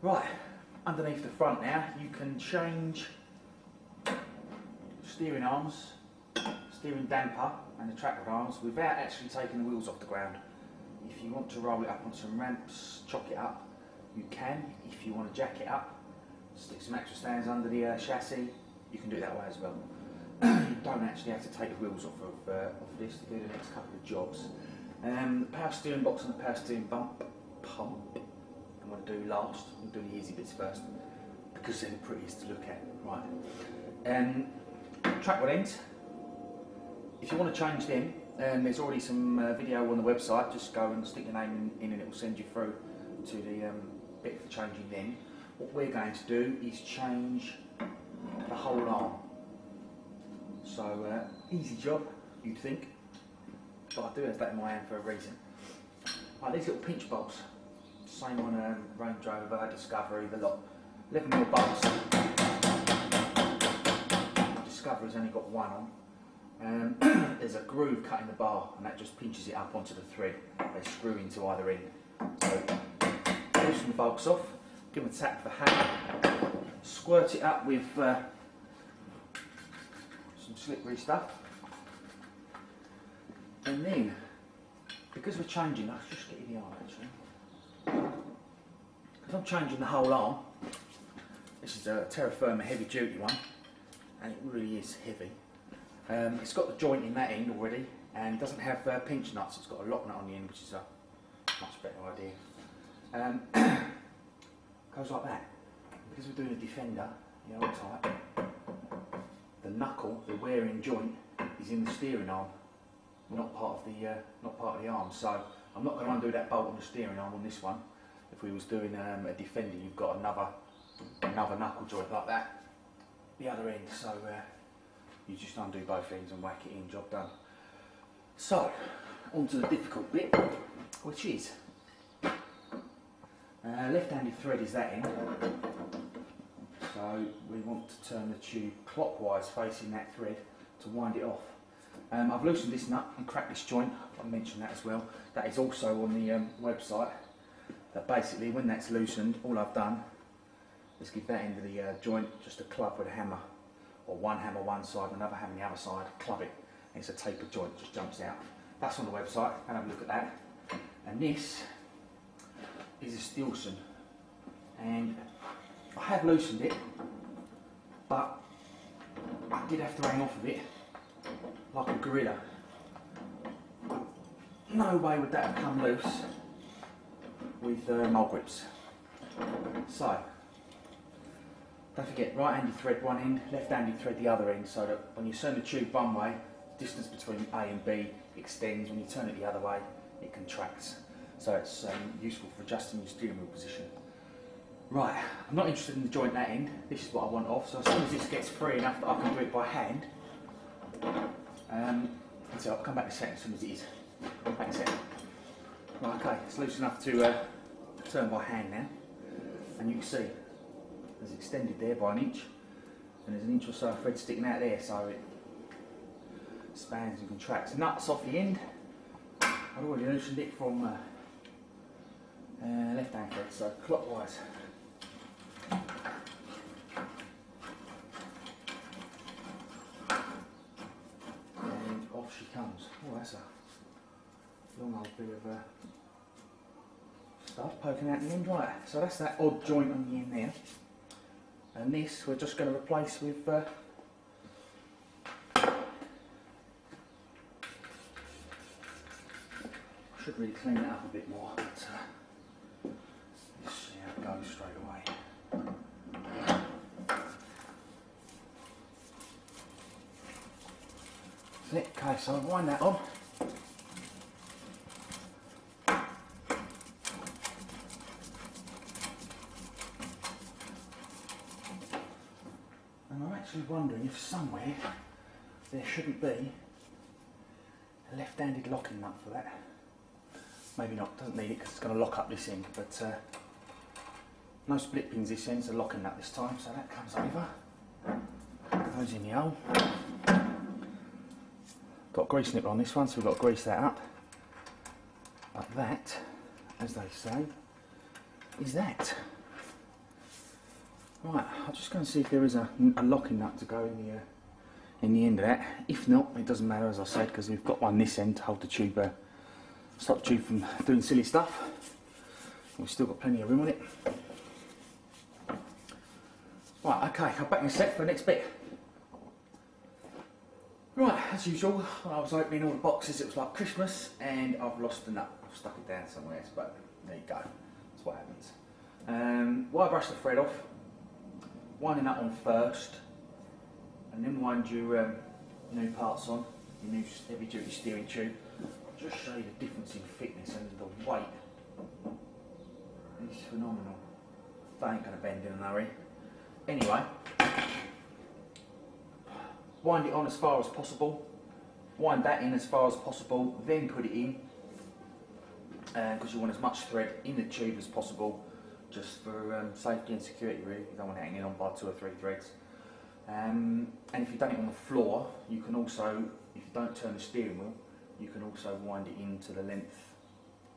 Right, underneath the front now, you can change steering arms, steering damper and the track rod arms without actually taking the wheels off the ground. If you want to roll it up on some ramps, chock it up, you can. If you want to jack it up, stick some extra stands under the chassis, you can do it that way as well. You don't actually have to take the wheels off of this to do the next couple of jobs. The power steering box and the power steering pump, I'm going to do last. We'll do the easy bits first because they're the prettiest to look at. Right. Track rod ends. If you want to change them, there's already some video on the website. Just go and stick your name in and it will send you through to the bit for changing them. What we're going to do is change the whole arm. So easy job, you'd think, but I do have that in my hand for a reason. Right, these little pinch bolts, same on Landrover, Discovery, the lot. 11mm bolts. Discovery's only got one on. There's a groove cut in the bar, and that just pinches it up onto the thread. They screw into either end. So loosen the bolts off, give them a tap with the hammer, squirt it up with some slippery stuff, and then because we're changing, I'll just get you the arm actually. Because I'm changing the whole arm. This is a Terra Firma heavy duty one, and it really is heavy. It's got the joint in that end already, and doesn't have pinch nuts. It's got a lock nut on the end, which is a much better idea. Goes like that. Because we're doing a Defender, the old type, the knuckle, the wearing joint, is in the steering arm, not part of the arm. So I'm not going to undo that bolt on the steering arm on this one. If we was doing a Defender, you've got another knuckle joint like that, the other end. So you just undo both ends and whack it in, job done. So on to the difficult bit, which is left-handed thread is that end. So we want to turn the tube clockwise facing that thread to wind it off. I've loosened this nut and cracked this joint. I mentioned that as well. That is also on the website. That basically, when that's loosened, all I've done is give that end of the joint just a club with a hammer, or one hammer one side, another hammer the other side, club it, and it's a tapered joint, just jumps out. That's on the website, and have a look at that. And this is a Stilson, and I have loosened it, but I did have to hang off of it like a gorilla. No way would that have come loose with mole grips. So don't forget, right-handed thread one end, left-handed thread the other end, so that when you turn the tube one way, the distance between A and B extends. When you turn it the other way, it contracts. So it's useful for adjusting your steering wheel position. Right, I'm not interested in the joint that end. This is what I want off. So as soon as this gets free enough that I can do it by hand, so I'll come back in a second as soon as it is. Back in a second. Right, okay, it's loose enough to turn by hand now, and you can see it's extended there by an inch, and there's an inch or so of thread sticking out there, so it spans and contracts. Nuts off the end. I've already loosened it from left hand thread, so clockwise. And off she comes. Oh, that's a long old bit of stuff poking out the end. Right, so that's that odd joint on the end there. And this we're just going to replace with I should really clean it up a bit more, but let's see how it goes straight away. Okay, so I'll wind that on. And I'm actually wondering if somewhere there shouldn't be a left-handed locking nut for that. Maybe not, doesn't need it because it's going to lock up this end, but no split pins this end, so locking nut this time, so that comes over, goes in the hole. Got a grease nipper on this one, so we've got to grease that up. But that, as they say, is that. Right, I'm just going to see if there is a locking nut to go in the end of that. If not, it doesn't matter, as I said, because we've got one this end to hold the tube, stop the tube from doing silly stuff. We've still got plenty of room on it. Right, okay, I'm back in a sec for the next bit. Right, as usual, when I was opening all the boxes, it was like Christmas, and I've lost the nut. I've stuck it down somewhere else, but there you go. That's what happens. Wire brush the thread off, wind the nut on first, and then wind your new parts on, your new heavy duty steering tube. I'll just show you the difference in thickness and the weight. It's phenomenal. They ain't going to bend in a hurry. Anyway, wind it on as far as possible, wind that in as far as possible, then put it in, because you want as much thread in the tube as possible, just for safety and security really. You don't want it hanging on by 2 or 3 threads. And if you've done it on the floor, you can also, if you don't turn the steering wheel, you can also wind it into the length,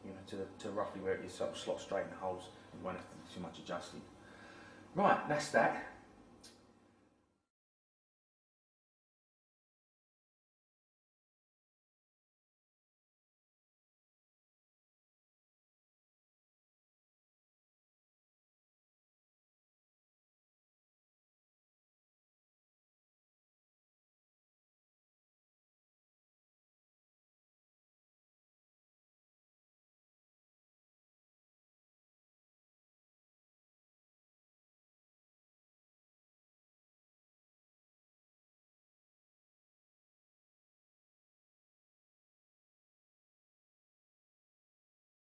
you know, to roughly where it is, so it'll slot straight in the holes. You won't have to do too much adjusting. Right, that's that.